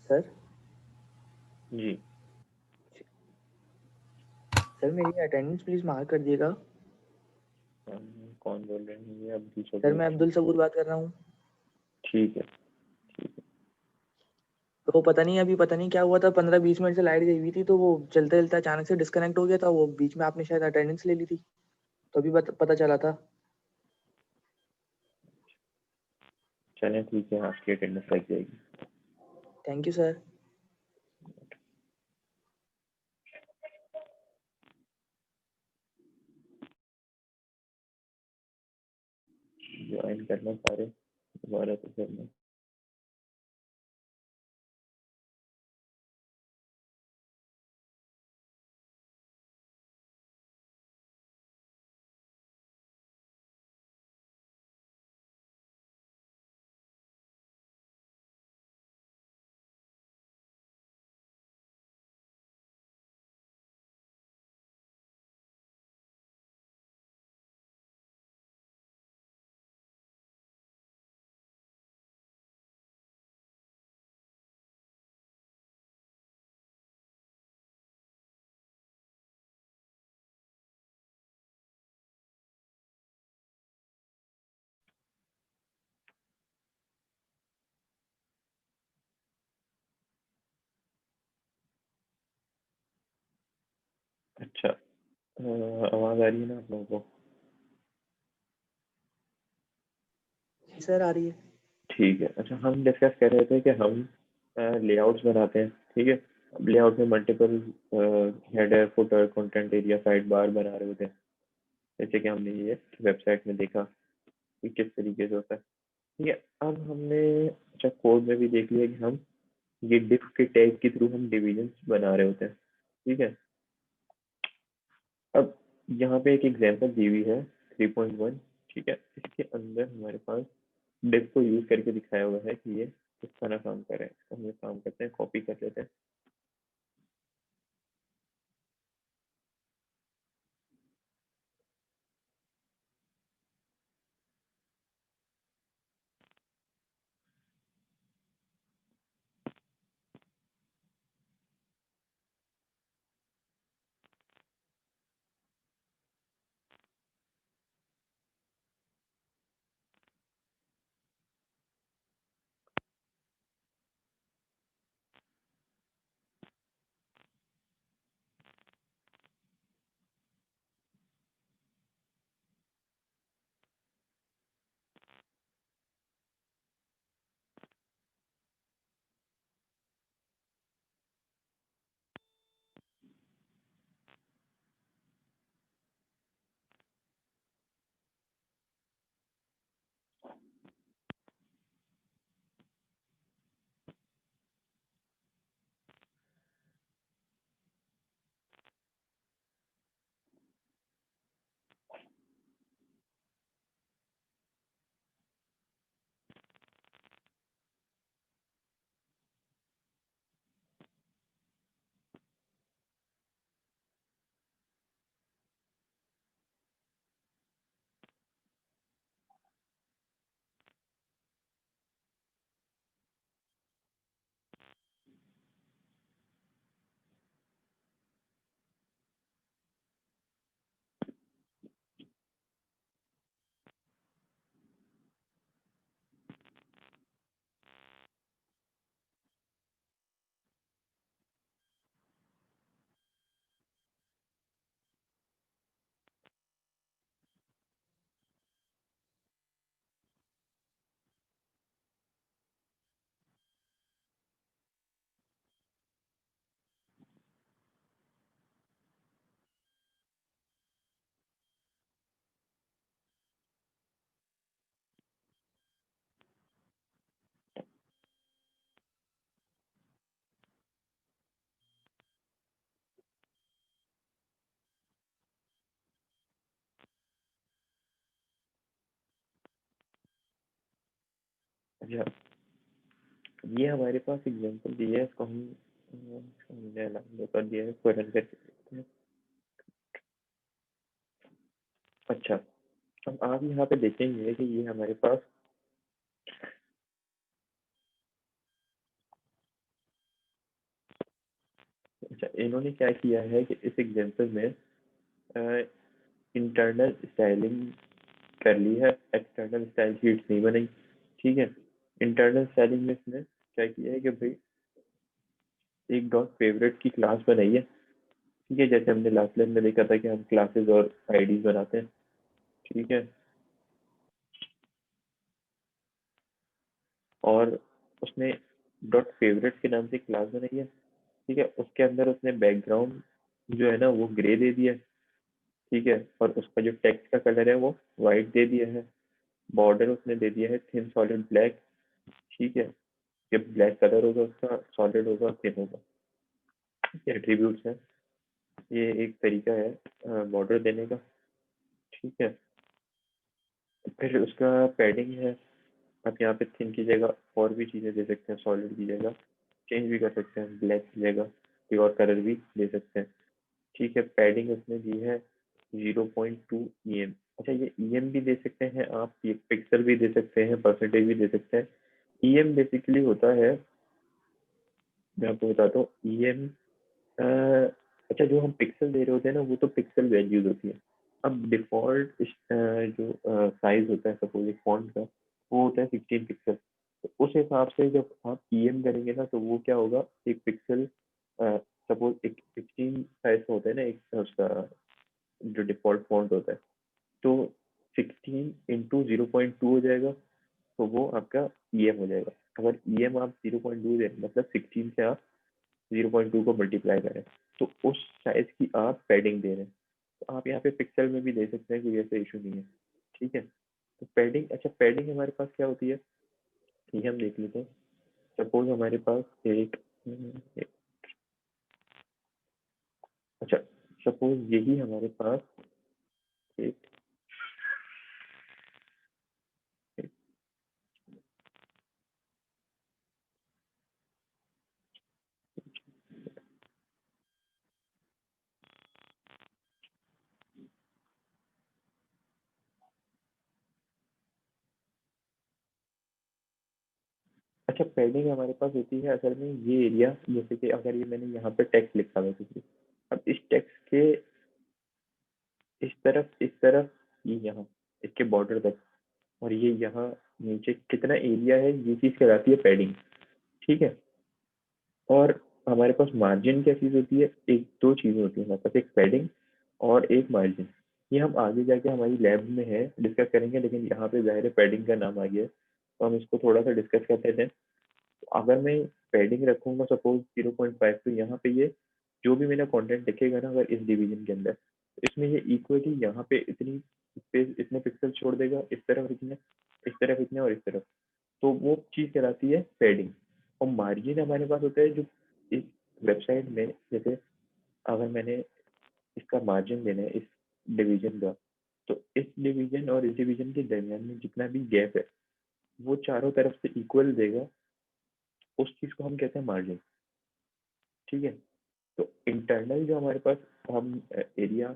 Sir जी। Sir मेरी attendance please mark कर दिएगा। कौन बोल रहे हैं? ये अब्दुल सर सबूर। मैं अब्दुल सबूर बात कर रहा हूँ। ठीक है, ठीक है। तो पता नहीं क्या हुआ था, 15-20 मिनट से लाइट गई हुई थी, तो वो चलते चलते अचानक से डिस्कनेक्ट हो गया था। वो बीच में आपने शायद अटेंडेंस ले ली थी, तो अभी पता चला था। चलें, ठीक है, आपकी अटेंडेंस लग जाएगी। Thank you sir. ज्वाइन करना सारे, दोबारा से करना। अच्छा, आवाज़ आ रही है ना आप लोगों को? सर आ रही है। ठीक है। अच्छा, हम डिस्कस कर रहे थे कि हम लेआउट्स बनाते हैं, ठीक है। अब लेआउट में multiple header, footer, content area, side bar बना रहे होते हैं, जैसे कि हमने ये वेबसाइट में देखा कि किस तरीके से होता है, ठीक है। अब हमने अच्छा कोड में भी देख लिया कि हम ये डिफ के टैग के थ्रू हम डिविजन बना रहे होते हैं, ठीक है। अब यहाँ पे एक एग्जांपल दी हुई है 3.1, ठीक है। इसके अंदर हमारे पास डिफ को यूज करके दिखाया हुआ है कि ये किस तरह काम कर रहा है। तो हम ये काम करते हैं, कॉपी कर लेते हैं। अच्छा, ये हमारे पास एग्जांपल दिया है, इसको हम हमने नाम कर दिया है, इसको रन करके देखते हैं। अच्छा, अब आप यहाँ पे देखेंगे कि ये हमारे पास इन्होंने क्या किया है कि इस एग्जाम्पल में इंटरनल स्टाइलिंग कर ली है, एक्सटर्नल स्टाइल शीट्स नहीं बनाई। ठीक है, इंटरनल स्टाइलिंग में इसने क्या किया है कि भाई एक डॉट फेवरेट की क्लास बनाई है। ठीक है, जैसे हमने लास्ट लेक्चर में देखा था कि हम क्लासेस और आईडीज बनाते हैं। ठीक है, और उसने डॉट फेवरेट के नाम से क्लास बनाई है। ठीक है, उसके अंदर उसने बैकग्राउंड जो है ना वो ग्रे दे दिया है। ठीक है, और उसका जो टेक्स्ट का कलर है वो वाइट दे दिया है। बॉर्डर उसने दे दिया है थिन सॉलिड ब्लैक। ठीक है, ये ब्लैक कलर होगा, उसका सॉलिड होगा, थिन होगा। ये एट्रीब्यूट्स है, ये एक तरीका है बॉर्डर देने का। ठीक है, फिर उसका पैडिंग है। आप यहाँ पे थिन की जगह और भी चीज़ें दे सकते हैं, सॉलिड की जगह चेंज भी कर सकते हैं, ब्लैक की जगह कोई और कलर भी दे सकते हैं। ठीक है, पैडिंग उसने दी है 0.2 EM। अच्छा, ये EM भी दे सकते हैं आप, ये पिक्सल भी दे सकते हैं, परसेंटेज भी दे सकते हैं। EM बेसिकली होता है, मैं आपको बताता हूँ EM। अच्छा, जो हम पिक्सल दे रहे होते हैं ना वो तो पिक्सल वैल्यूज होती है। अब डिफॉल्ट जो साइज होता है सपोज एक फॉन्ट का, वो होता है 16 पिक्सल। तो उस हिसाब से जब आप EM करेंगे ना तो वो क्या होगा, एक पिक्सल सपोज एक 16 साइज का होता है ना एक उसका जो डिफॉल्ट फॉन्ट होता है, तो 16 इंटू 0.2 हो जाएगा, तो वो आपका EM हो जाएगा। अगर EM आप 0.2 दे मतलब 16 से आप 0.2 को मल्टीप्लाई करें, तो उस साइज की आप पैडिंग दे रहे हैं। तो आप यहाँ पे पिक्सल में भी दे सकते हैं, कोई ऐसा इशू नहीं है। ठीक है, तो पैडिंग, अच्छा पैडिंग हमारे पास क्या होती है ये हम देख लेते हैं। सपोज हमारे पास एक अच्छा, सपोज यही हमारे पास एक, एक अच्छा, पैडिंग हमारे पास होती है असल में ये एरिया, जैसे कि अगर ये मैंने यहाँ पे टेक्स्ट लिखा हुआ है किसी, अब इस टेक्स्ट के इस तरफ ये यहाँ इसके बॉर्डर तक, और ये यहाँ नीचे कितना एरिया है, ये चीज कहलाती है पैडिंग। ठीक है, और हमारे पास मार्जिन क्या चीज होती है, एक दो चीजें होती है हमारे पास, एक पैडिंग और एक मार्जिन। ये हम आगे जाके हमारी लैब में है डिस्कस करेंगे, लेकिन यहाँ पे जाहिर है पैडिंग का नाम आ गया है तो हम इसको थोड़ा सा डिस्कस करते हैं। तो अगर मैं पैडिंग रखूंगा सपोज 0.5, तो यहाँ पे ये जो भी मेरा कंटेंट दिखेगा ना अगर इस डिवीजन के अंदर, तो इसमें ये इक्वली यहाँ पे इतनी स्पेस, इतने पिक्सल छोड़ देगा, इस तरफ इतने, इस तरफ इतने और इस तरफ, तो वो चीज कहलाती है पैडिंग। और मार्जिन हमारे पास होता है जो इस वेबसाइट में, जैसे अगर मैंने इसका मार्जिन देना है इस डिवीजन का, तो इस डिवीजन और इस डिवीजन के दरमियान में जितना भी गैप है वो चारों तरफ से इक्वल देगा, उस चीज को हम कहते हैं मार्जिन। ठीक है, तो इंटरनल जो हमारे पास हम एरिया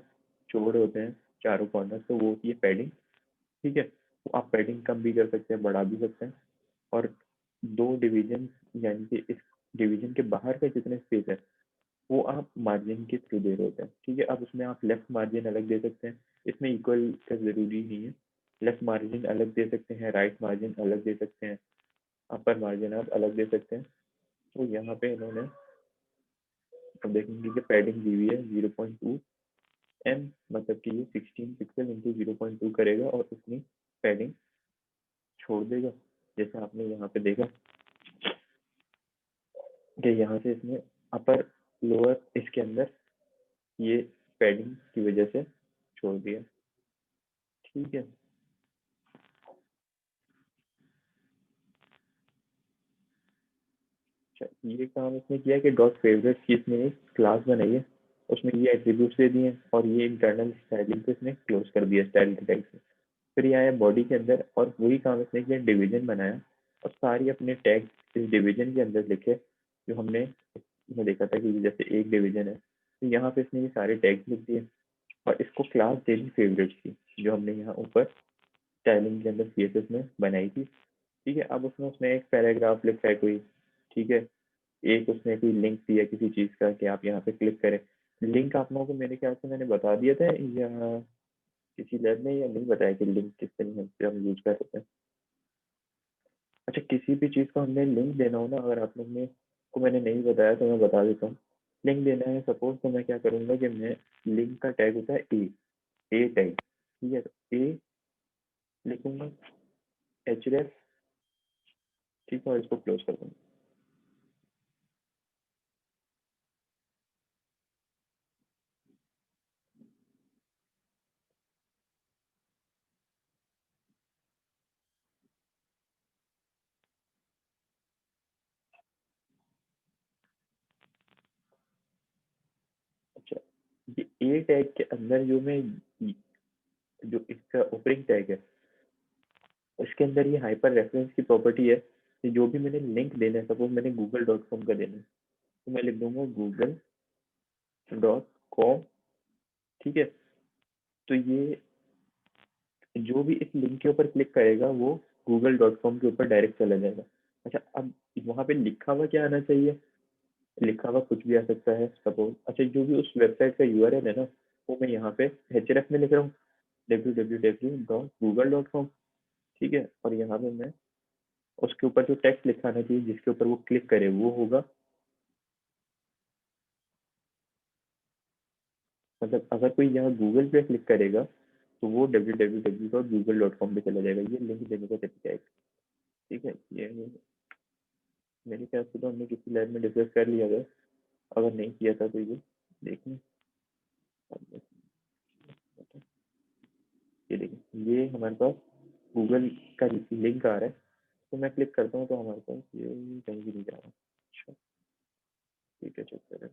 छोड़ होते हैं चारों कॉर्नर, तो वो होती है पैडिंग। ठीक है, तो आप पैडिंग कम भी कर सकते हैं, बढ़ा भी सकते हैं। और दो डिवीजन यानी कि इस डिवीजन के बाहर का जितने स्पेस है वो आप मार्जिन के थ्रू दे रहे होते हैं। ठीक है, अब उसमें आप लेफ्ट मार्जिन अलग दे सकते हैं, इसमें इक्वल का जरूरी नहीं है। लेफ्ट मार्जिन अलग दे सकते हैं, राइट मार्जिन अलग दे सकते हैं, अपर मार्जिन आप अलग दे सकते हैं। तो यहाँ पे इन्होंने, अब देखेंगे कि पैडिंग दी हुई है 0.2 M, मतलब कि ये 16 पिक्सल इंटू 0.2 करेगा और उतनी पैडिंग छोड़ देगा। जैसे आपने यहाँ पे देखा कि यहाँ से इसने अपर लोअर इसके अंदर ये पैडिंग की वजह से छोड़ दिया। ठीक है, अच्छा ये काम इसने किया कि डॉट फेवरेट की इसने एक क्लास बनाई है, उसमें ये एट्रीब्यूट्स दे दिए और ये इंटरनल स्टाइलिंग को इसने क्लोज कर दिया स्टाइल के टैग से। फिर ये आया बॉडी के अंदर और वही काम इसने किया, डिवीजन बनाया और सारी अपने टैग इस डिवीजन के अंदर लिखे, जो हमने इसमें देखा था कि जैसे एक डिवीजन है तो यहाँ पे इसने ये सारे टैग लिख दिए और इसको क्लास दे दी फेवरेट की, जो हमने यहाँ ऊपर स्टाइलिंग के अंदर CSS में बनाई थी। ठीक है, अब उसमें उसने एक पैराग्राफ लिखा है कोई। ठीक है, एक उसने कोई लिंक दिया किसी चीज़ का कि आप यहाँ पे क्लिक करें। लिंक आप लोगों को मेरे ख्याल से मैंने बता दिया था या किसी लैब में, या नहीं बताया कि लिंक किस तरीके से हम यूज़ कर सकते हैं? अच्छा, किसी भी चीज़ को हमने लिंक देना हो ना, अगर आप लोग ने को मैंने नहीं बताया तो मैं बता देता हूँ। लिंक देना है सपोज़, तो मैं क्या करूँगा कि मैं लिंक का टैग होता है ए टैग, ठीक है? तो ए लिखूँगा, href, ठीक है? और इसको क्लोज़ कर दूँगा। अच्छा, ये ए टैग के अंदर जो इसका ओपनिंग टैग है, उसके अंदर ये हाइपर रेफरेंस की प्रॉपर्टी है कि जो भी मैंने लिंक देना है, सपोज़ मैंने google.com का देना है, तो मैं लिख दूँगा google.com, ठीक है? तो ये जो भी इस लिंक के ऊपर क्लिक करेगा वो google.com के ऊपर डायरेक्ट चला जाएगा। अच्छा, अब वहाँ पे लिखा हुआ क्या आना चाहिए? लिखा हुआ कुछ भी आ सकता है सपोज़। अच्छा, जो भी उस वेबसाइट का यूआरएल है ना, वो मैं यहाँ पे href में लिख रहा हूँ, www.google.com, ठीक है? और यहाँ पे मैं उसके ऊपर जो टेक्स्ट लिखा आना चाहिए जिसके ऊपर वो क्लिक करे वो होगा, मतलब अगर कोई यहाँ गूगल पे क्लिक करेगा तो वो www.google.com पे चला जाएगा। ये लिंक देने का तरीका है, ठीक है? ये मेरे ख्याल से तो हमने किसी लैब में डिस्कस कर लिया था, अगर नहीं किया था तो ये देखें। ये देखिए, ये हमारे पास गूगल का लिंक आ रहा है, तो मैं क्लिक करता हूँ तो हमारे पास ये कहीं भी नहीं जा रहा। अच्छा, ठीक है, चेक करें।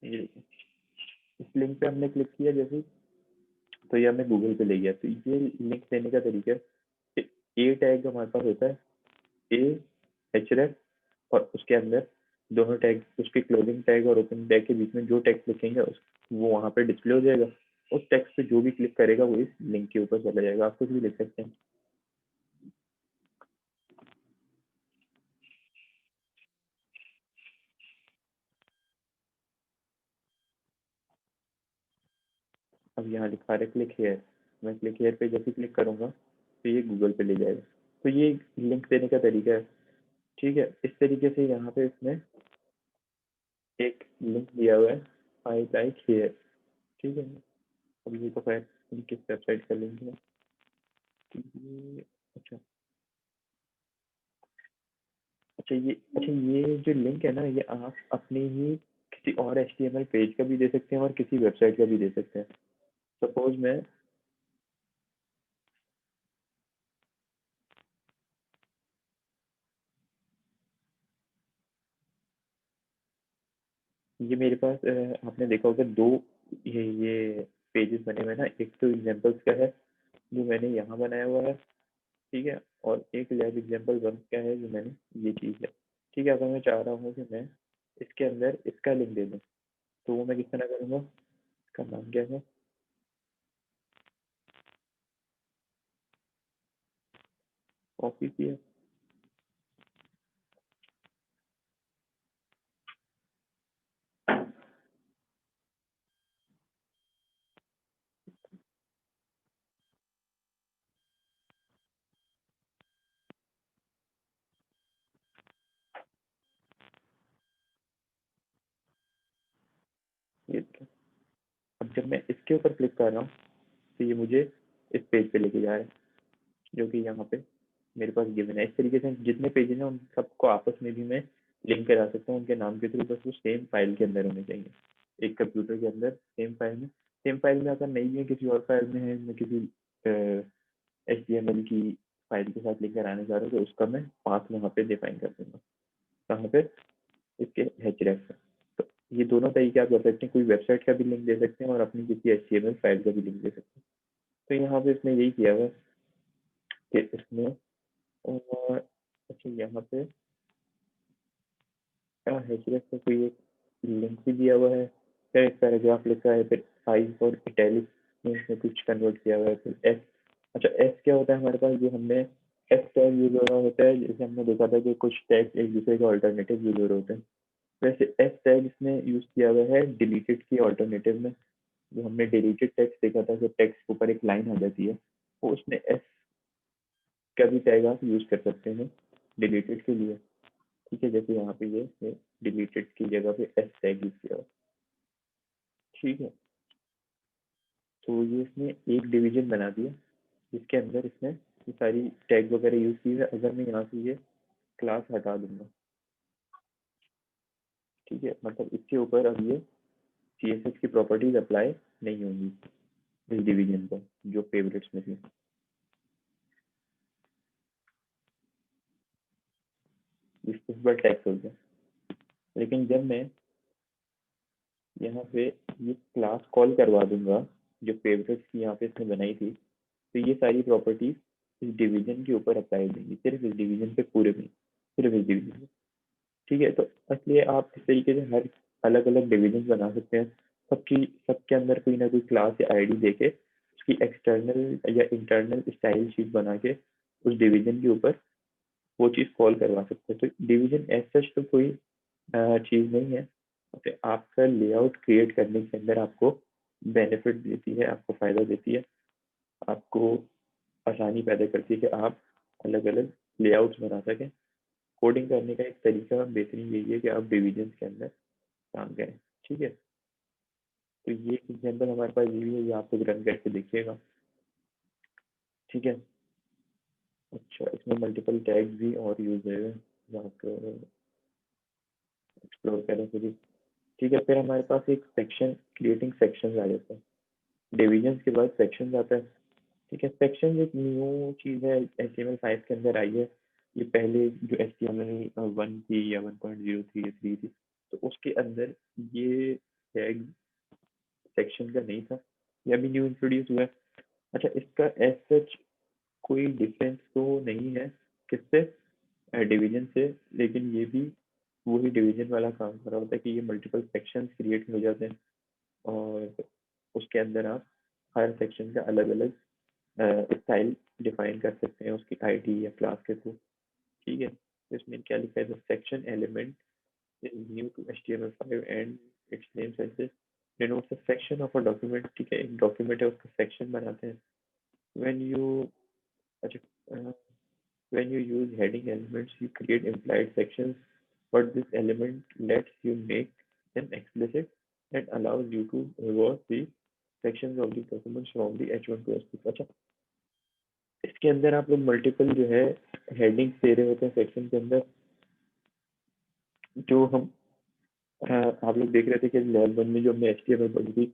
ये देखिए, इस लिंक पे हमने क्लिक किया जैसे ही, तो ये हमें गूगल पे ले गया। तो ये लिंक देने का तरीका है, ए टैग हमारे पास होता है, ए href, और उसके अंदर दोनों टैग, उसके क्लोजिंग टैग और ओपनिंग टैग के बीच में जो टेक्स्ट लिखेंगे वो वहाँ पे डिस्प्ले हो जाएगा। उस टेक्स्ट पे जो भी क्लिक करेगा वो इस लिंक के ऊपर चला जाएगा। आप कुछ भी लिख सकते हैं। अब यहाँ लिखा है क्लिक हेयर, मैं क्लिक हेयर पे जैसे क्लिक करूंगा तो ये गूगल पे ले जाएगा। तो ये लिंक देने का तरीका है, ठीक है? इस तरीके से यहाँ पे इसमें एक लिंक दिया हुआ है, आई लाइक हेयर, ठीक है? अब ये तो खैर किस वेबसाइट का लिंक है, ठीक है? अच्छा, ये जो लिंक है ना, ये आप अपने ही किसी और HTML पेज का भी दे सकते हैं और किसी वेबसाइट का भी दे सकते हैं। सपोज मैं, ये मेरे पास आपने देखा होगा दो ये पेजेस बने हुए हैं ना, एक तो एग्जांपल्स का है जो मैंने यहाँ बनाया हुआ है, ठीक है? और एक लैब एग्जांपल वन का है जो मैंने ये चीज़ है, ठीक है? अगर मैं चाह रहा हूँ कि मैं इसके अंदर इसका लिंक दे दूँ, तो वो मैं किस तरह करूँगा? इसका नाम क्या है? कॉपी किया, ये देखो। अब जब मैं इसके ऊपर क्लिक कर रहा हूँ तो ये मुझे इस पेज पे लेके जा रहा है, जो कि यहाँ पे मेरे पास गिवन है। इस तरीके से जितने पेजेस हैं उन सबको आपस में भी मैं लिंक करा सकता हूँ उनके नाम के थ्रू, बस वो सेम फाइल के अंदर होने चाहिए, एक कंप्यूटर के अंदर सेम फाइल में अगर नहीं है, किसी और फाइल में है, मैं किसी HTML की फाइल के साथ लिंक कराने जा रहा हूँ, तो उसका मैं पाथ वहाँ पे डिफाइन कर दूंगा, कहाँ पे? इसके href पे। तो ये दोनों तरीके आप कर सकते हैं, कोई वेबसाइट का भी लिंक दे सकते हैं और अपनी किसी HTML फाइल का भी लिंक दे सकते हैं। तो यहाँ पे इसने यही किया हुआ है कि इसने अच्छा यहाँ पे हैचरैक का कोई एक लिंक भी दिया हुआ है, फिर एक पैराग्राफ लिखा है, फिर साइज और इटैलिक में इसने कुछ कन्वर्ट किया हुआ है, फिर एस। अच्छा एस क्या होता है हमारे पास, जो हमने एस टैग यूज हो रहा होता है, जैसे हमने देखा था कि कुछ टैग एक दूसरे के ऑल्टरनेटिव यूज हो रहे होते हैं, वैसे एस टैग इसने यूज किया हुआ है डिलीटेड के ऑल्टरनेटिव में। जो हमने डिलीटेड टेक्स्ट देखा था, जो टेक्स्ट के ऊपर एक लाइन आ जाती है, वो उसमें एस का भी टैग आप यूज कर सकते हैं डिलीटेड के लिए। ठीक है, जैसे यहाँ पे ये डिलीटेड की जगह पे एस टैग यूज किया हुआ। ठीक है, तो ये इसने एक डिवीजन बना दिया जिसके अंदर इसने ये सारी टैग वगैरह यूज की है। अगर मैं यहाँ से ये क्लास हटा दूंगा, ठीक है, मतलब इसके ऊपर अब ये CSS की प्रॉपर्टीज अप्लाई नहीं होंगी इस डिवीजन पर जो फेवरेट्स में थी। इस बार टैक्स हो गया, लेकिन जब मैं यहाँ पे ये क्लास कॉल करवा दूंगा जो फेवरेट्स की यहाँ पे इसने बनाई थी, तो ये सारी प्रॉपर्टीज इस डिवीजन के ऊपर अप्लाई हो जाएंगी, सिर्फ इस डिवीजन पे, पूरे में सिर्फ इस डिवीजन पे। ठीक है, तो इसलिए आप इस तरीके से हर अलग अलग डिविजन बना सकते हैं, सबके अंदर कोई ना कोई क्लास या आईडी देके उसकी एक्सटर्नल या इंटरनल स्टाइल शीट बना के उस डिवीजन के ऊपर वो चीज़ कॉल करवा सकते हैं। तो डिवीजन एज सच तो कोई चीज़ नहीं है, तो आपका लेआउट क्रिएट करने के अंदर आपको बेनिफिट देती है, आपको फ़ायदा देती है, आपको आसानी पैदा करती है कि आप अलग अलग लेआउट्स बना सकें। कोडिंग करने का एक तरीका बेहतरीन यही है कि आप डिविजन के अंदर काम करें। ठीक है, तो ये एग्जाम्पल हमारे पास ये भी है, ये आप लोग रन करके देखिएगा। ठीक है, अच्छा इसमें मल्टीपल टैग्स भी और यूज है, एक्सप्लोर करें फिर। ठीक है, फिर हमारे पास एक सेक्शन, क्रिएटिंग सेक्शन आ जाता है। डिविजन के बाद सेक्शन आता है। ठीक है, सेक्शन एक न्यू चीज़ है, HTML5 के अंदर आई है। ये पहले जो HTML1 थी या 1.0 थी या 3 थी, तो उसके अंदर ये टैग सेक्शन का नहीं था, ये अभी न्यू इंट्रोड्यूस हुआ है। अच्छा, इसका एज सच कोई डिफरेंस तो नहीं है किससे, डिवीजन से, लेकिन ये भी वही डिवीजन वाला काम कर रहा होता है कि ये मल्टीपल सेक्शंस क्रिएट हो जाते हैं और उसके अंदर आप हर सेक्शन का अलग अलग स्टाइल डिफाइन कर सकते हैं उसकी आईडी या क्लास के थ्रू। ठीक है, तो इसमें क्या लिखा है, the section element is new to HTML5 and its name sense denotes a section of a document। ठीक है, एक डॉक्यूमेंट है उसका सेक्शन बनाते हैं। when you अच्छा when you use heading elements you create implied sections, but this element lets you make them explicit and allows you to reverse the sections of the documents from the H1 to H2। अच्छा, इसके अंदर आप लोग multiple जो है headings दे रहे होते हैं सेक्शन के अंदर, जो हम आप लोग देख रहे थे कि लेवल 1 में जो हमने HTML पढ़ी थी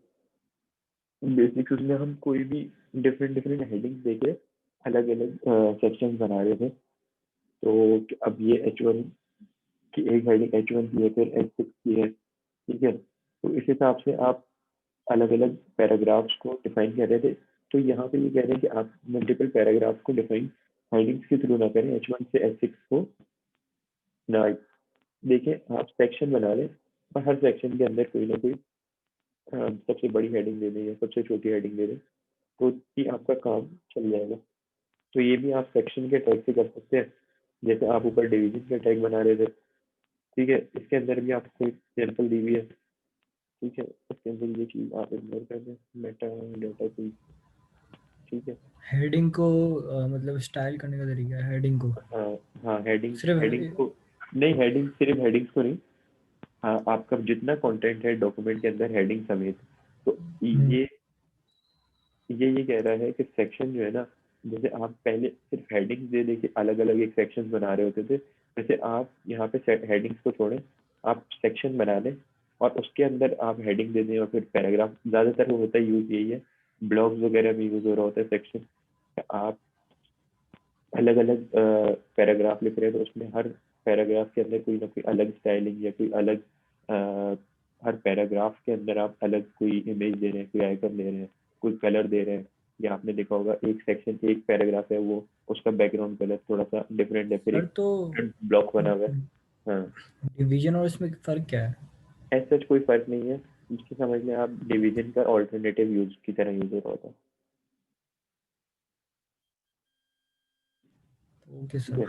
बेसिक्स, उसमें हम कोई भी डिफरेंट डिफरेंट हेडिंग्स देके अलग अलग सेक्शन बना रहे थे। तो अब ये H1 की एक हेडिंग H1 की है, फिर H6 की है। ठीक है, तो इस हिसाब से आप अलग अलग पैराग्राफ्स को डिफाइन कर रहे थे। तो यहाँ पे ये कह रहे हैं कि आप मल्टीपल पैराग्राफ को डिफाइन हेडिंग्स के थ्रू ना करें, H1 से H6 को ना देखें, आप सेक्शन बना लें और हर सेक्शन के अंदर कोई ना कोई सबसे बड़ी हेडिंग दे दें या सबसे छोटी हेडिंग दे दें, तो ही आपका काम चल जाएगा। तो ये भी आप सेक्शन के टैग से कर सकते हैं, जैसे आप ऊपर डिवीजन के टैग बना रहे थे। ठीक है, इसके अंदर भी आपको एक एग्जाम्पल दी हुई है। ठीक है, इसके अंदर ये चीज़ आप इग्नोर कर दें, मेटा डाटा की। ठीक है, हेडिंग को मतलब स्टाइल करने का तरीका है हेडिंग को, हाँ हाँ, हेडिंग्स हेडिंग्स सिर्फ को नहीं, हेडिंग सिर्फ हेडिंग्स को नहीं, हाँ आपका जितना कंटेंट है डॉक्यूमेंट के अंदर हेडिंग समेत, तो ये कह रहा है कि सेक्शन जो है ना, जैसे आप पहले सिर्फ हेडिंग्स दे दे के अलग अलग एक सेक्शन बना रहे होते थे, जैसे आप यहाँ पे हेडिंग्स को छोड़ें, आप सेक्शन बना लें और उसके अंदर आप हेडिंग दे दें और फिर पैराग्राफ, ज़्यादातर वो होता है यूज़ यही है, ब्लॉग्स वगैरह में यूज़ हो रहा होता है सेक्शन। आप अलग अलग पैराग्राफ लिख रहे हैं तो उसमें हर पैराग्राफ के अंदर कोई ना कोई अलग स्टाइलिंग या कोई अलग हर पैराग्राफ के अंदर आप अलग कोई इमेज दे रहे हैं, कोई आइकन दे रहे हैं, कोई कलर दे रहे हैं, या आपने देखा होगा एक सेक्शन एक पैराग्राफ है वो उसका बैकग्राउंड कलर थोड़ा सा डिफरेंट है, फिर सर एक तो ब्लॉक बना हुआ है। हाँ, डिवीजन और इसमें फर्क क्या है? ऐसा कोई फर्क नहीं है, इसकी समझ लें आप डिवीजन का ऑल्टरनेटिव यूज की तरह यूज हो रहा होता है। ओके ठीक सर। है,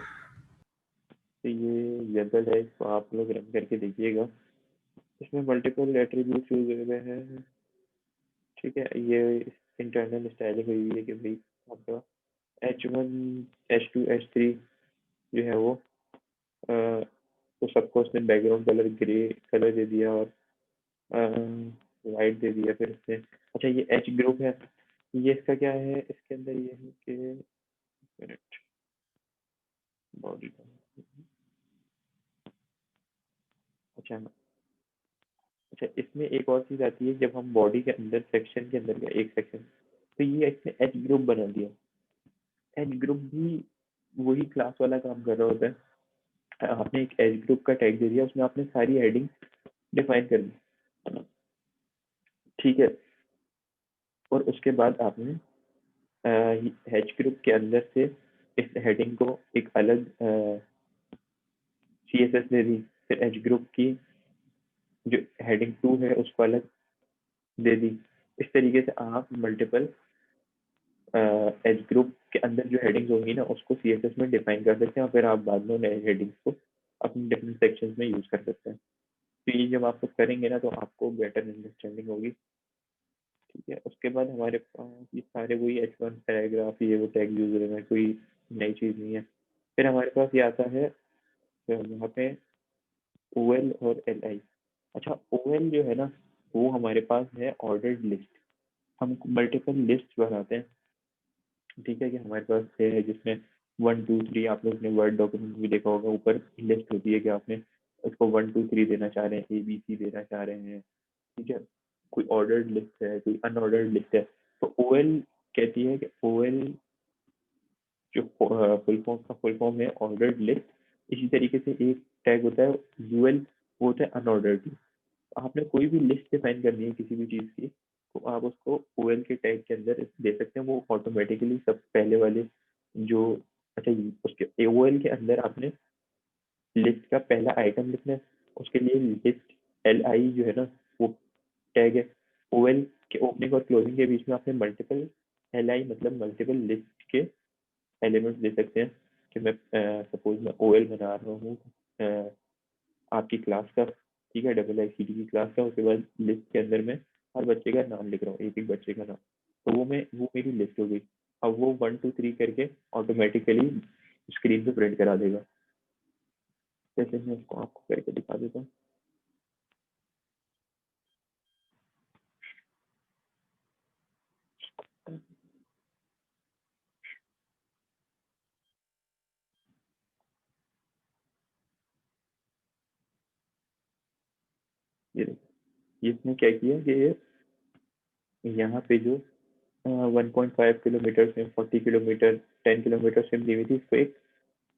तो ये एग्जाम्पल है, इसको आप लोग रन करके देखिएगा। इसमें मल्टीपल एट्रीब्यूट यूज हुए हैं। ठीक है, ये इंटरनल स्टाइलिंग हुई हुई है कि भाई आपका H1 H2 H3 जो है वो तो सबको उसने बैकग्राउंड कलर ग्रे कलर दे दिया और वाइट दे दिया। फिर उसने अच्छा ये H ग्रुप है, ये इसका क्या है, इसके अंदर ये है कि मिनट बॉडी अच्छा अच्छा इसमें एक और चीज आती है, जब हम बॉडी के अंदर सेक्शन के अंदर का एक सेक्शन, तो ये इसने H ग्रुप बना दिया। एच ग्रुप भी वही क्लास वाला काम कर रहा होता है। आपने एक एच ग्रुप का टैग दे दिया, उसमें आपने सारी हेडिंग डिफाइन कर दी। ठीक है, और उसके बाद आपने एच ग्रुप के अंदर से इस हेडिंग को एक अलग सी एस एस दे दी, फिर एच ग्रुप की जो हेडिंग 2 है उसको अलग दे दी। इस तरीके से आप मल्टीपल एच ग्रुप के अंदर जो हेडिंग्स होंगी ना उसको सी एस एस में डिफाइन कर सकते हैं, और फिर आप बाद में नए हेडिंग्स को अपने डिफरेंट सेक्शंस में यूज कर सकते हैं। तो ये जब आप लोग करेंगे ना तो आपको बेटर अंडरस्टैंडिंग होगी। ठीक है, उसके बाद हमारे पास ये सारे वही H1 पैराग्राफ ये वो टैग यूज हो रहे हैं, कोई नई चीज़ नहीं है। फिर हमारे पास ये आता है यहाँ पे OL और LI। अच्छा OL जो है ना वो हमारे पास है ऑर्डर्ड लिस्ट। हम मल्टीपल लिस्ट बनाते हैं। ठीक है, कि हमारे पास है जिसमें 1 2 3, आप लोग ने वर्ड डॉक्यूमेंट भी देखा होगा, ऊपर लिस्ट होती है कि आपने इसको 1 2 3 देना चाह रहे हैं, ABC देना चाह रहे हैं। ठीक है, कोई ऑर्डर्ड लिस्ट है, कोई अनऑर्डर्ड लिस्ट है। तो OL कहती है कि OL जो फुल फॉर्म है ऑर्डर्ड लिस्ट। इसी तरीके से एक टैग होता है UL, वो होता है अनऑर्डर्ड लिस्ट। आपने कोई भी लिस्ट डिफाइन करनी है किसी भी चीज़ की, तो आप उसको OL के टैग के अंदर दे सकते हैं, वो ऑटोमेटिकली सब पहले वाले जो अच्छा उसके OL के अंदर आपने लिस्ट का पहला आइटम लिखना है, उसके लिए लिस्ट LI जो है ना वो टैग है। OL के ओपनिंग और क्लोजिंग के बीच में आपने मल्टीपल LI मतलब मल्टीपल लिस्ट के एलिमेंट्स दे सकते हैं, कि मैं सपोज मैं OL बना रहा हूँ आपकी क्लास का। ठीक है, IICT की क्लास का, उसके बाद लिस्ट के अंदर मैं हर बच्चे का नाम लिख रहा हूँ, एक एक बच्चे का नाम। तो वो मेरी लिस्ट हो गई। अब वो 1 2 3 करके ऑटोमेटिकली स्क्रीन पे प्रिंट करा देगा। जैसे मैं उसको आपको करके दिखा देता हूँ। ये इसने क्या किया कि यहाँ पे जो 1.5 किलोमीटर से 40 किलोमीटर 10 किलोमीटर से दी हुई थी, इसको एक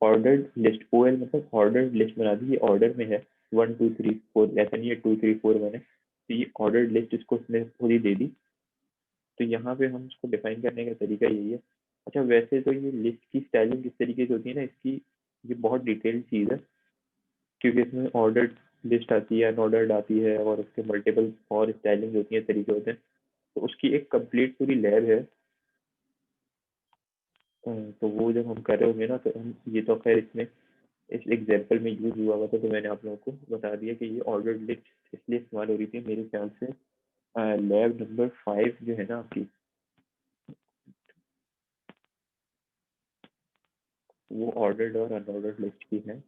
ऑर्डर्ड लिस्ट OL मतलब ऑर्डर्ड लिस्ट बना दी। ये ऑर्डर में है 1 2 3 4, ऐसा नहीं है 2 3 4 1 है। तो ये ऑर्डर्ड लिस्ट इसको उसने खुद ही दे दी। तो यहाँ पे हम इसको डिफाइन करने का तरीका यही है। अच्छा वैसे तो ये लिस्ट की स्टाइलिंग किस तरीके से होती है ना, इसकी ये बहुत डिटेल्ड चीज़ है, क्योंकि इसमें ऑर्डर्ड लिस्ट आती है, अनऑर्डर्ड आती है, और उसके मल्टीपल और स्टाइलिंग होती है, तरीके होते हैं। तो उसकी एक कंप्लीट पूरी लैब है। तो वो जब हम कर रहे होंगे ना तो हम ये तो खैर इसमें इस एग्जाम्पल में यूज हुआ हुआ था, तो मैंने आप लोगों को बता दिया कि ये ऑर्डर्ड लिस्ट इसलिए इस्तेमाल हो रही थी मेरे ख्याल से लैब नंबर 5 जो है ना आपकी, वो ऑर्डर्ड और अनऑर्डर्ड लिस्ट की है।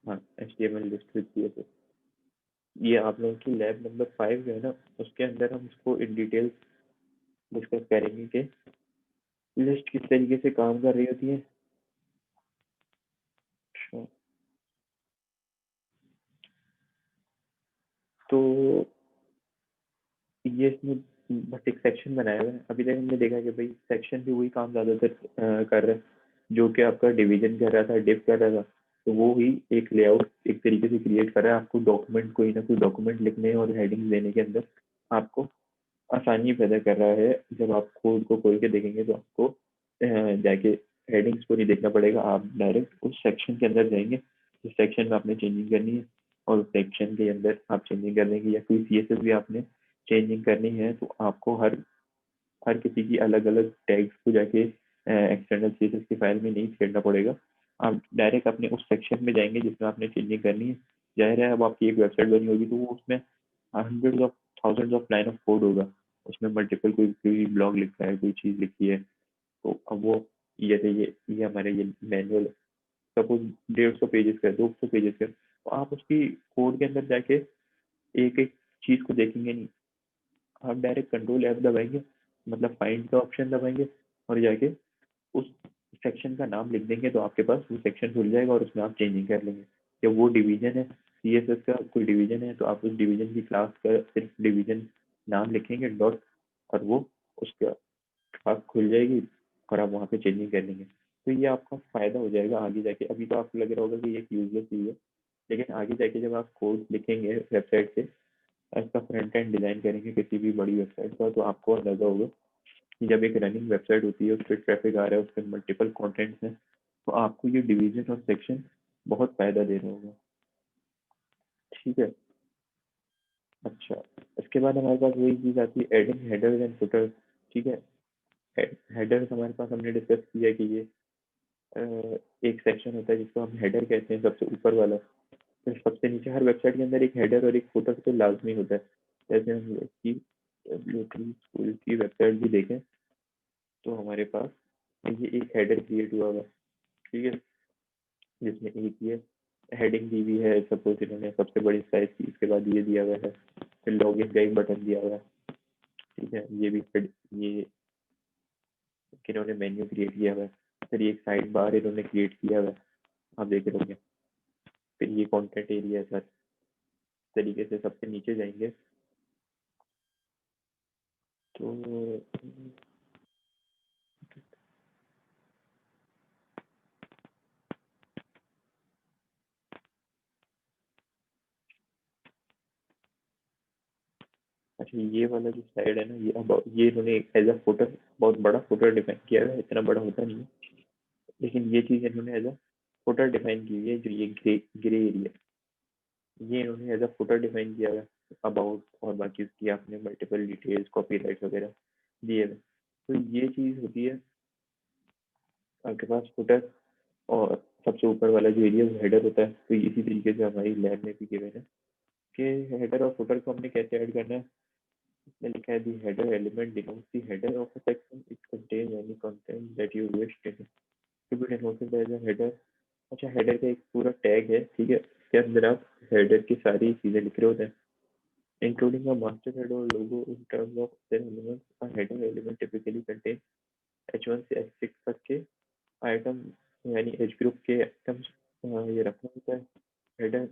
हाँ, HTML लिस्ट विद CSS। ये आप लोगों की लैब नंबर 5 जो है ना उसके अंदर हम इसको इन डिटेल डिस्कस करेंगे कि लिस्ट किस तरीके से काम कर रही होती है। अच्छा, तो ये इसमें बस एक सेक्शन बनाया हुआ है। अभी तक हमने देखा कि भाई सेक्शन भी वही काम ज़्यादातर कर रहे हैं। जो कि आपका डिवीजन कर रहा था, डिव कर रहा था, तो वो ही एक लेआउट एक तरीके से क्रिएट कर रहा है आपको डॉक्यूमेंट, कोई ना कोई डॉक्यूमेंट लिखने और हेडिंग देने के अंदर आपको आसानी पैदा कर रहा है। जब आप कोड को खोल के देखेंगे तो आपको जाके हेडिंग्स को नहीं देखना पड़ेगा, आप डायरेक्ट उस सेक्शन के अंदर जाएंगे जिस सेक्शन में आपने चेंजिंग करनी है, और उस सेक्शन के अंदर आप चेंजिंग कर देंगे, या कोई CSS भी आपने चेंजिंग करनी है तो आपको हर हर किसी की अलग अलग टैग्स को जाके एक्सटर्नल CSS की फाइल में नहीं छेड़ना पड़ेगा। आप डायरेक्ट अपने उस सेक्शन में जाएंगे जिसमें आपने चेंजिंग करनी है। जाहिर है अब आपकी एक वेबसाइट बनी होगी तो वो उसमें hundred of thousands of line of code होगा, उसमें मल्टीपल कोई ब्लॉग लिखा है, कोई चीज़ लिखी है, तो अब वो ये हमारे ये मैनुअल सपोज 150 पेजेस का, 200 पेजेस का, तो आप उसकी कोड के अंदर जाके एक एक चीज़ को देखेंगे नहीं, आप डायरेक्ट कंट्रोल F दबाएंगे, मतलब फाइंड का ऑप्शन दबाएंगे और जाके उस सेक्शन का नाम लिख देंगे तो आपके पास वो सेक्शन खुल जाएगा और उसमें आप चेंजिंग कर लेंगे। या वो डिवीजन है, CSS का कोई डिवीजन है, तो आप उस डिवीजन की क्लास का सिर्फ डिवीजन नाम लिखेंगे डॉट, और वो उसका क्लास खुल जाएगी और आप वहाँ पे चेंजिंग कर लेंगे। तो ये आपका फ़ायदा हो जाएगा आगे जाके। अभी तो आपको लग रहा होगा कि ये एक यूजलेस चीज़ है, लेकिन आगे जाके जब आप कोड लिखेंगे वेबसाइट से, इसका फ्रंट एंड डिज़ाइन करेंगे किसी भी बड़ी वेबसाइट का, तो आपको अंदाज़ा होगा कि जब एक रनिंग वेबसाइट होती है, उस पर ट्रैफिक आ रहा है, उस पर मल्टीपल कंटेंट्स हैं, तो आपको ये डिवीजन और सेक्शन बहुत फ़ायदा दे रहा होगा। ठीक है। अच्छा, इसके बाद हमारे पास वही चीज़ आती है एडिंग हेडर्स एंड फुटर्स। ठीक है, हेडर्स हमारे पास हमने डिस्कस किया कि ये एक सेक्शन होता है जिसको हम हेडर कहते हैं, सबसे ऊपर वाला। फिर सबसे नीचे हर वेबसाइट के अंदर एक हेडर और एक फुटर तो लाजमी होता है। जैसे हम लोग की W3 स्कूल की वेबसाइट भी देखें तो हमारे पास ये एक हेडर क्रिएट हुआ हुआ है, ठीक है, जिसमें एक ये हेडिंग दी हुई है, सपोज इन्होंने सबसे बड़ी साइज की, इसके बाद ये दिया हुआ है, फिर लॉगिन का एक बटन दिया हुआ है, ठीक है, ये भी ये इन्होंने मेन्यू क्रिएट किया हुआ है, फिर ये एक साइड बार इन्होंने क्रिएट किया हुआ है, आप देख रहे होंगे, फिर ये कॉन्टेंट एरिया है सर। तरीके से सबसे नीचे जाएंगे तो अच्छा, ये वाला जो साइड है ना, ये अब ये इन्होंने एज अ फुटर बहुत बड़ा फुटर डिफाइन किया हुआ है, इतना बड़ा होता नहीं है, लेकिन ये चीज़ इन्होंने एज अ फुटर डिफाइन की हुई है, जो ये ग्रे ग्रे एरिया, ये इन्होंने एज अ फुटर डिफाइन किया हुआ है। अबाउट और बाकी उसकी आपने मल्टीपल डिटेल्स कॉपीराइट वगैरह दिए हुए, तो ये चीज़ होती है आपके पास फुटर। और सबसे ऊपर वाला जो एरिया वो हेडर होता है, तो इसी तरीके से हमारी लैब में भी गिवन है कि हेडर और फुटर को हमने कैसे ऐड करना है। इसमें लिखा है the header element denotes the header of a section, it contain any content that you wish to be denoted as a header. अच्छा, हेडर का एक पूरा टैग है, ठीक है, इसके अंदर आप हेडर की सारी चीज़ें लिख रहे होते हैं, including a master header or logo in terms of their elements. A header element typically contains H1 से H6 तक के आइटम, यानी एज ग्रुप के आइटम्स ये रखना होता है। हेडर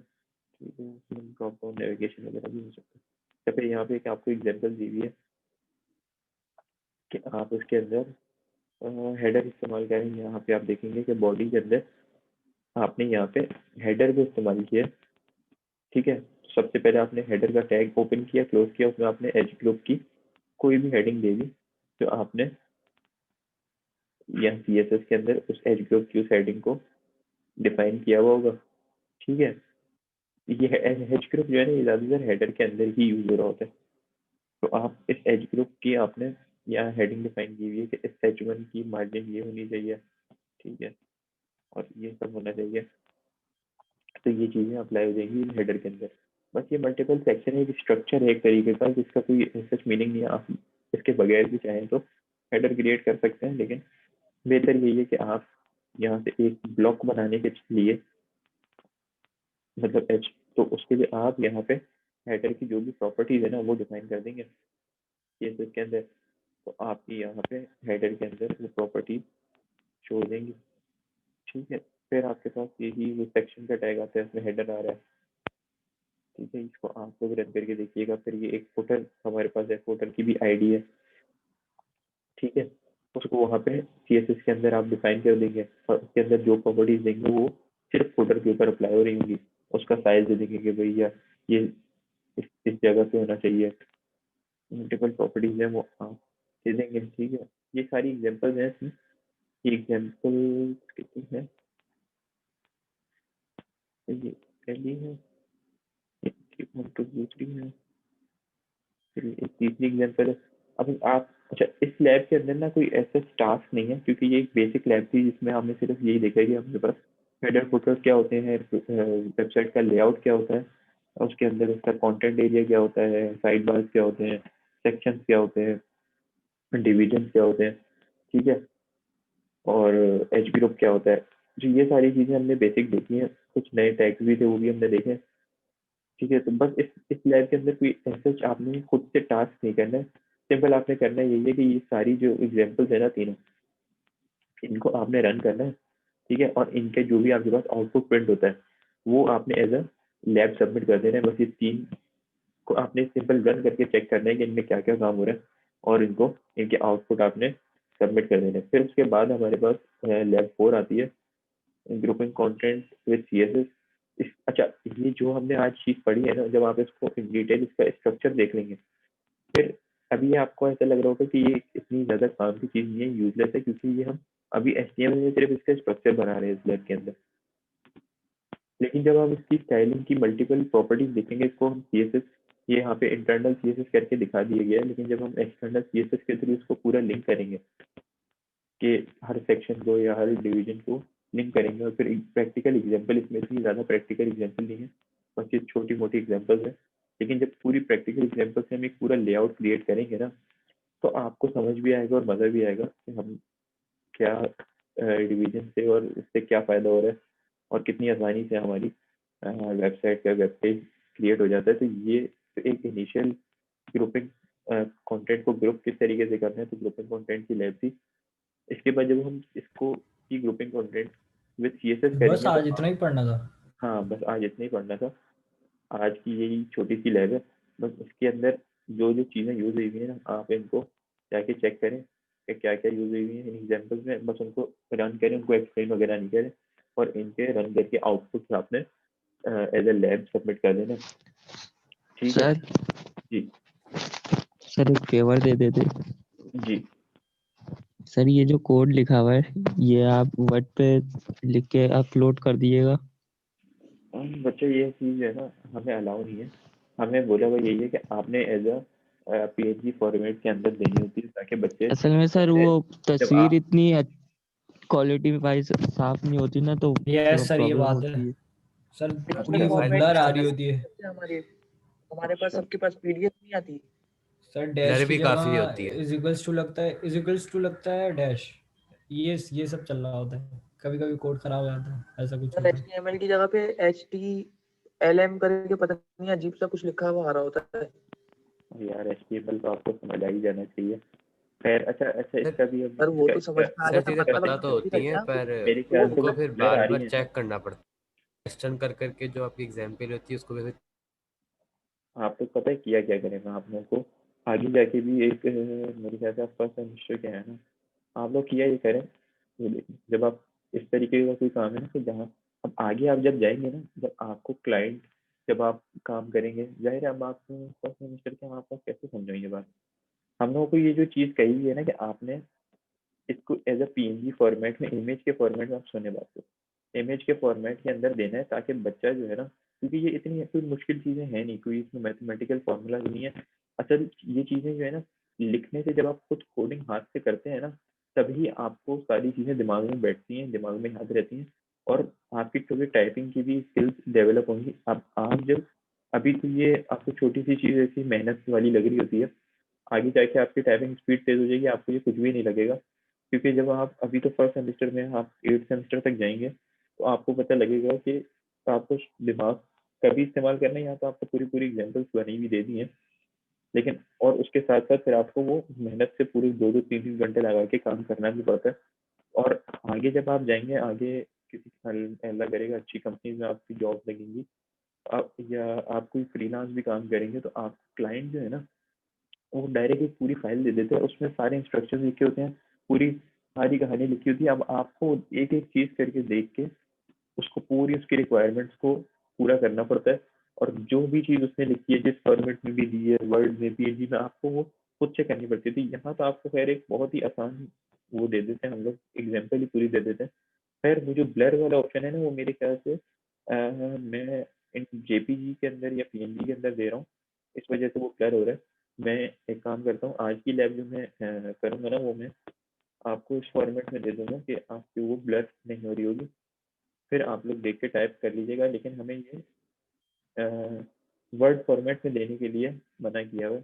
ड्रॉप डाउन नेविगेशन वगैरह भी हो सकता है। या फिर यहाँ पे एक आपको एग्जांपल दी हुई है कि आप इसके अंदर हेडर इस्तेमाल करें। यहाँ पे आप देखेंगे कि बॉडी के अंदर आपने यहाँ पे हेडर को इस्तेमाल किया, ठीक है। सबसे पहले आपने हेडर का टैग ओपन किया, क्लोज किया, उसमें आपने एज ग्रुप की कोई भी हेडिंग दे दी, तो आपने यहाँ CSS के अंदर उस एज ग्रुप की उस हेडिंग को डिफाइन किया हुआ होगा, ठीक है। ये एज ग्रुप जो है ना, ये ज़्यादातर हेडर के अंदर ही यूज हो रहा होता है। तो आप इस एज ग्रुप की आपने यहाँ हेडिंग डिफाइन की हुई है कि इस H1 की मार्जिन ये होनी चाहिए, ठीक है, और ये सब होना चाहिए। तो ये चीज़ें अप्लाई हो जाएंगी हेडर के अंदर। बस ये मल्टीपल सेक्शन एक स्ट्रक्चर है एक तरीके का, जिसका कोई सच मीनिंग नहीं है। आप इसके बगैर भी चाहें तो हेडर क्रिएट कर सकते हैं, लेकिन बेहतर यही है कि आप यहाँ से एक ब्लॉक बनाने के लिए, मतलब एच, तो उसके लिए आप यहाँ पे हेडर की जो भी प्रॉपर्टीज है ना वो डिफाइन कर देंगे CSS के अंदर। तो आपकी यहाँ पे हेडर के अंदर वो प्रॉपर्टीज छोड़ देंगे, ठीक है। फिर आपके पास यही वो सेक्शन का टैग आता है, इसमें हेडर आ रहा है, ठीक है। इसको आप लोग रन करके देखिएगा। फिर ये एक फुटर हमारे पास है, फुटर की भी ID है, ठीक है। उसको वहाँ पे CSS के अंदर आप डिफाइन कर देंगे और उसके अंदर जो प्रॉपर्टीज देंगे वो सिर्फ फुटर के ऊपर अप्लाई हो रही होंगी। उसका साइज दे देंगे कि भैया ये इस जगह पे होना चाहिए, मल्टीपल प्रॉपर्टीज है वो आप दे देंगे। ठीक है, ये सारी एग्जांपल्स हैं इसमें। ये एग्जांपल कितनी है, ये पहली है, ये 1 2 3 है, फिर एक तीसरी एग्जांपल है। अब आप अच्छा, इस लैब के अंदर ना कोई ऐसा टास्क नहीं है क्योंकि ये एक बेसिक लैब थी जिसमें हमने सिर्फ यही देखा कि अपने पास हेडर फुटर क्या होते हैं, वेबसाइट का लेआउट क्या होता है, और उसके अंदर उसका कंटेंट एरिया क्या होता है, साइड बार्स क्या होते हैं, सेक्शंस क्या होते हैं, डिविजन क्या होते हैं। ठीक है, और एच ग्रुप क्या होता है। जो ये सारी चीज़ें हमने बेसिक देखी हैं, कुछ नए टैग्स भी थे वो भी हमने देखे। ठीक है, तो बस इस लैब के अंदर कोई ऐसा आपने खुद से टास्क नहीं करना है। सिंपल आपने करना यही है कि ये सारी जो एग्जाम्पल्स है ना तीनों, इनको आपने रन करना है। ठीक है, और इनके जो भी आपके पास आउटपुट प्रिंट होता है वो आपने एज अ लैब सबमिट कर देना है। बस ये तीन को आपने सिंपल रन करके चेक करना है कि इनमें क्या क्या काम हो रहा है, और इनको इनके आउटपुट आपने सबमिट कर देना है। फिर उसके बाद हमारे पास लैब 4 आती है, ग्रुपिंग कंटेंट विद CSS। अच्छा, ये जो हमने आज चीज़ पढ़ी है ना, जब आप इसको इन डिटेल इसका स्ट्रक्चर देख लेंगे, फिर अभी आपको ऐसा लग रहा होगा कि ये इतनी ज़्यादा काम की चीज़ नहीं है, यूजलेस है, क्योंकि ये हम अभी HTML में सिर्फ इसका स्ट्रक्चर बना रहे हैं इस लैब के अंदर। लेकिन जब हम इसकी स्टाइलिंग की मल्टीपल प्रॉपर्टीज देखेंगे, इसको हम CSS, ये यहाँ पे इंटरनल CSS करके दिखा दिया गया है, लेकिन जब हम एक्सटर्नल CSS के थ्रू इसको पूरा लिंक करेंगे कि हर सेक्शन को या हर डिवीजन को लिंक करेंगे, और फिर प्रैक्टिकल एग्जांपल, इसमें इतनी ज़्यादा प्रैक्टिकल एग्जांपल नहीं है, बस ये छोटी मोटी एग्जांपल्स है। लेकिन जब पूरी प्रैक्टिकल एग्जांपल से हम एक पूरा लेआउट क्रिएट करेंगे ना, तो आपको समझ भी आएगा और मज़ा भी आएगा कि हम क्या डिवीजन से और इससे क्या फ़ायदा हो रहा है, और कितनी आसानी से हमारी वेबसाइट का वेब पेज क्रिएट हो जाता है। तो ये तो एक इनिशियल ग्रुपिंग कंटेंट को ग्रुप किस तरीके से करना है, तो ग्रुपिंग कंटेंट की लैब थी। इसके बाद जब हम इसको की ग्रुपिंग कंटेंट विद CSS बस करेंगे तो आज इतना ही पढ़ना था। हाँ, बस आज इतना ही पढ़ना था। आज की यही छोटी सी लैब है। बस इसके अंदर जो जो चीज़ें यूज़ हुई हुई हैं ना, आप इनको जाके चेक करें कि क्या क्या यूज़ हुई हुई है इन एग्जाम्पल्स में। बस उनको रन करें, उनको एक्सप्लेन वगैरह नहीं करें, और इनके रन करके आउटपुट आपने एज ए लैब सबमिट कर देना। ठीक है सर जी। सर एक फेवर दे देते। जी सर ये जो कोड लिखा हुआ है ये आप वर्ड पे लिख के अपलोड कर दीजिएगा। बच्चे, ये चीज़ है ना, हमें अलाउ नहीं है। हमें बोला हुआ यही है कि आपने एज अ PNG फॉर्मेट के अंदर देनी होती है, ताकि बच्चे असल में सर जैसे वो जब तस्वीर आप इतनी क्वालिटी वाइज साफ नहीं होती ना, तो थोड़ा यस सर, ये प्रॉब्लम बात है होती है। सर। पिक्चर पूरी अच्छा वो फॉर्मेट ब्लर में आ आते रही हैं होती है। हमारे हमारे पास, अच्छा सबके पास PDF नहीं आती। सर डैश ब्लर की भी काफी जगह होती है। इजिकल्स टू लगता है, इजिकल्स टू लगता है डैश। ये सब चल रहा होता है, कभी कभी कोड खराब हो जाता है, ऐसा कुछ सर होता है। HTML की जगह पे HTLM करके पता नहीं अजीब सा कुछ लिखा हुआ आ रहा होता है। यार, HTML तो आपको समझ आ ही जाना चाहिए। खैर, अच्छा अच्छा, सर इसका भी अब सर वो इसका तो समझ इसका में आ सर गया था, चीजें इसका मतलब पता अगर तो कुछ भी होती कर हैं, दिया पर मेरे तो वो ख्याल से उनको वो फिर ब्लर आ बार रही बार है ना। चेक करना पड़ता है। क्वेश्चन कर करके जो आपकी एग्जाम्पल होती है उसको भी आप तो पता है किया क्या करेगा आप लोगों को, आगे जाके भी एक मेरे ख्याल से आप फर्स्ट सेमेस्टर के हैं ना, आप लोग किया ये करें। ये देखिए, जब आप इस तरीके का कोई काम है ना, तो जहाँ अब आगे आप जब जाएंगे ना, जब आपको क्लाइंट, जब आप काम करेंगे, जाहिर है अब आप फर्स्ट सेमेस्टर के, हम आपको कैसे समझाएंगे बात। हम लोगों को ये जो चीज़ कही हुई है ना कि आपने इसको एज अ PNG फॉर्मेट में, इमेज के फॉर्मेट में, आप सुने बात को, इमेज के फॉर्मेट के अंदर देना है, ताकि बच्चा जो है ना, क्योंकि ये इतनी कोई मुश्किल चीज़ें हैं नहीं, कोई इसमें मैथमेटिकल फार्मूला नहीं है। असल ये चीज़ें जो है ना, लिखने से, जब आप खुद कोडिंग हाथ से करते हैं ना, तभी आपको सारी चीज़ें दिमाग में बैठती हैं, दिमाग में याद रहती हैं, और आपकी थोड़ी टाइपिंग की भी स्किल्स डेवलप होंगी। अब आप जब, अभी तो ये आपको छोटी सी चीज़ ऐसी मेहनत वाली लग रही होती है, आगे जाके आपकी टाइपिंग स्पीड तेज़ हो जाएगी, आपको ये कुछ भी नहीं लगेगा। क्योंकि जब आप अभी तो फर्स्ट सेमेस्टर में, आप 8th सेमेस्टर तक जाएंगे, तो आपको पता लगेगा कि आपको दिमाग कभी इस्तेमाल करना है। यहाँ तो आपको पूरी पूरी एग्जाम्पल्स बनी हुई दे दी हैं, लेकिन और उसके साथ साथ फिर आपको वो मेहनत से पूरे 2 2 3 3 घंटे लगा के काम करना भी पड़ता है। और आगे जब आप जाएंगे, आगे किसी अल्लाह करेगा अच्छी कंपनी में आपकी जॉब लगेंगी, आप या आप कोई फ्रीलांस भी काम करेंगे, तो आप क्लाइंट जो है ना, वो डायरेक्ट एक पूरी फाइल दे देते हैं, उसमें सारे इंस्ट्रक्शंस लिखे होते हैं, पूरी सारी कहानी लिखी होती है। अब आपको एक एक चीज करके देख के उसको पूरी उसकी रिक्वायरमेंट्स को पूरा करना पड़ता है, और जो भी चीज उसने लिखी है जिस फॉर्मेट में भी दी है, वर्ड में पीएनजी में, आपको वो खुद से करनी पड़ती थी। यहाँ तो आपको खैर एक बहुत ही आसान वो दे देते हैं हम लोग, एग्जाम्पल ही पूरी दे देते हैं। खैर वो जो ब्लर वाला ऑप्शन है ना, वो मेरे ख्याल से मैं इन जेपीजी के अंदर या पीएनजी के अंदर दे रहा हूँ, इस वजह से वो ब्लर हो रहा है। मैं एक काम करता हूँ, आज की लैब जो मैं करूँगा ना, वो मैं आपको इस फॉर्मेट में दे दूंगा कि आपकी वो ब्लर नहीं हो रही होगी, फिर आप लोग देख के टाइप कर लीजिएगा। लेकिन हमें ये वर्ड फॉर्मेट में देने के लिए मना किया हुआ है,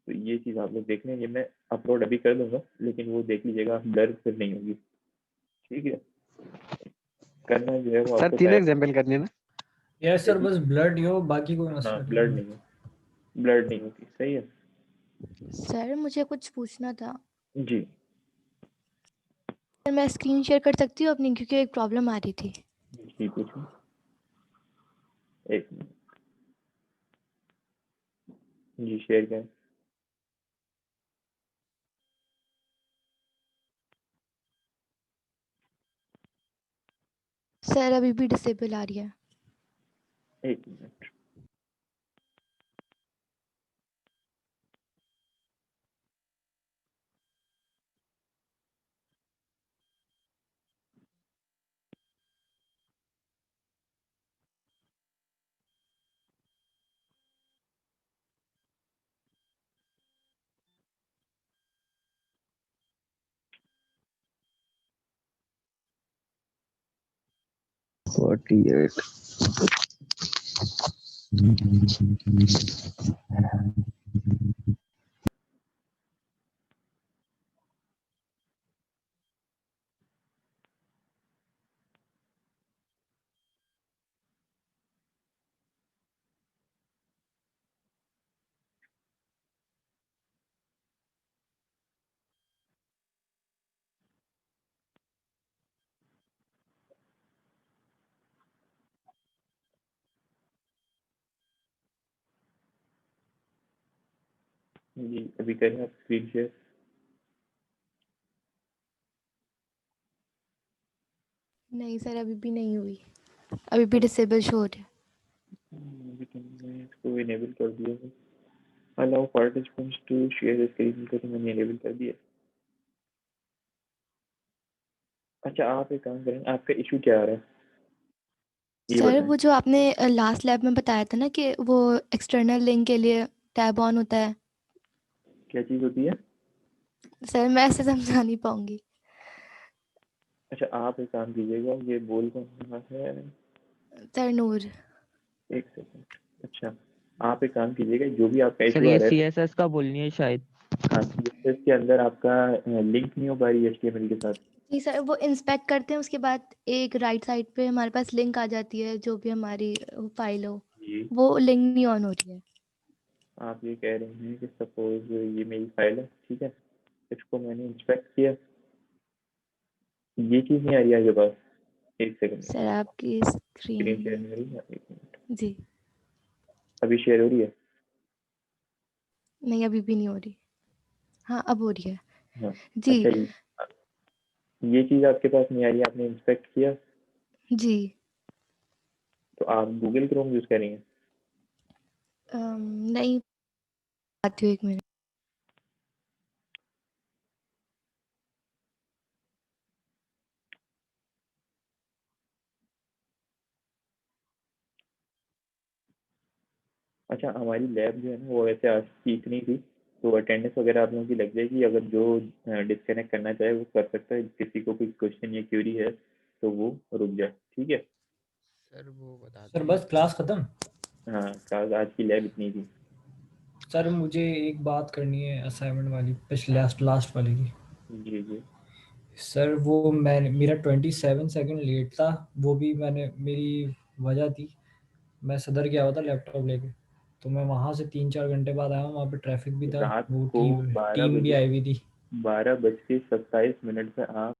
तो ये चीज़ आप लोग देख लें। ये मैं अपलोड अभी कर दूंगा, लेकिन वो देख लीजिएगा, ब्लर फिर नहीं होगी। ठीक है, करना जो है वो सर आपको तीनों टाइप। एग्जाम्पल करने हैं ना? यस सर, बस ब्लड नहीं हो, बाकी कोई हाँ, मसला ब्लड नहीं है। नहीं है, ब्लड नहीं होती, सही है सर मुझे कुछ पूछना था। जी। सर मैं स्क्रीन शेयर कर सकती हूँ अपनी, क्योंकि एक प्रॉब्लम आ रही थी। जी पूछो, एक मिनट। जी शेयर करें। सर अभी भी डिसेबल आ रही है। एक मिनट। Forty eight. जी अभी करें आप स्क्रीन शेयर। नहीं सर, अभी भी नहीं हुई, अभी भी डिसेबल शो हो रहा है। अभी तो मैंने इसको इनेबल कर दिया है, allow participants to share screen को तो मैंने इनेबल कर दिया। अच्छा आप एक काम करें, आपका इशू क्या आ रहा है ये सर बताएं। वो जो आपने लास्ट लैब में बताया था ना कि वो एक्सटर्नल लिंक के लिए टैब ऑन होता है। क्या चीज़ होती है? सर मैं ऐसे समझा नहीं पाऊंगी। अच्छा आप एक काम कीजिएगा, ये बोल कौन रहा है? सर नूर। एक सेकंड। अच्छा आप एक काम कीजिएगा, जो भी आपका सर इशू आ ये रहा है, सीएसएस का बोलनी है शायद। हाँ CSS के अंदर आपका लिंक नहीं हो पा रही HTML के साथ। जी सर, वो इंस्पेक्ट करते हैं, उसके बाद एक राइट साइड पे हमारे पास लिंक आ जाती है, जो भी हमारी फाइल हो, जी वो लिंक नहीं ऑन हो रही है। आप ये कह रहे हैं कि सपोज ये मेरी फाइल है, ठीक है, इसको मैंने इंस्पेक्ट किया, ये चीज़ नहीं आ रही है आपके पास। एक सेकंड, सर आपकी स्क्रीन शेयर स्क्रीन। नहीं हो रही है, एक मिनट। जी अभी शेयर हो रही है? नहीं, अभी भी नहीं हो रही। हाँ अब हो रही है। हाँ। जी अच्छा ये चीज़ आपके पास नहीं आ रही है, आपने इंस्पेक्ट किया, जी। तो आप गूगल क्रोम यूज़ करेंगे? नहीं, आती हूँ, एक मिनट। अच्छा हमारी लैब जो है ना, वो वैसे आज की इतनी थी, तो अटेंडेंस वगैरह आप लोगों की लग जाएगी। अगर जो डिस्कनेक्ट करना चाहे वो कर सकता है, किसी को कोई क्वेश्चन या क्यूरी है तो वो रुक जाए, ठीक है। सर वो बता सर दें। बस क्लास खत्म। हाँ आज की लैब इतनी थी। सर मुझे एक बात करनी है असाइनमेंट वाली, पिछले लास्ट वाले की। जी जी। सर वो मेरा 27 सेकंड लेट था, वो भी मेरी वजह थी। मैं सदर गया हुआ था लैपटॉप लेके, तो मैं वहाँ से 3-4 घंटे बाद आया हूँ। वहाँ पे ट्रैफिक भी था, रात वो को टीम 12 टीम भी बजे आई हुई थी। 12:27 पे आप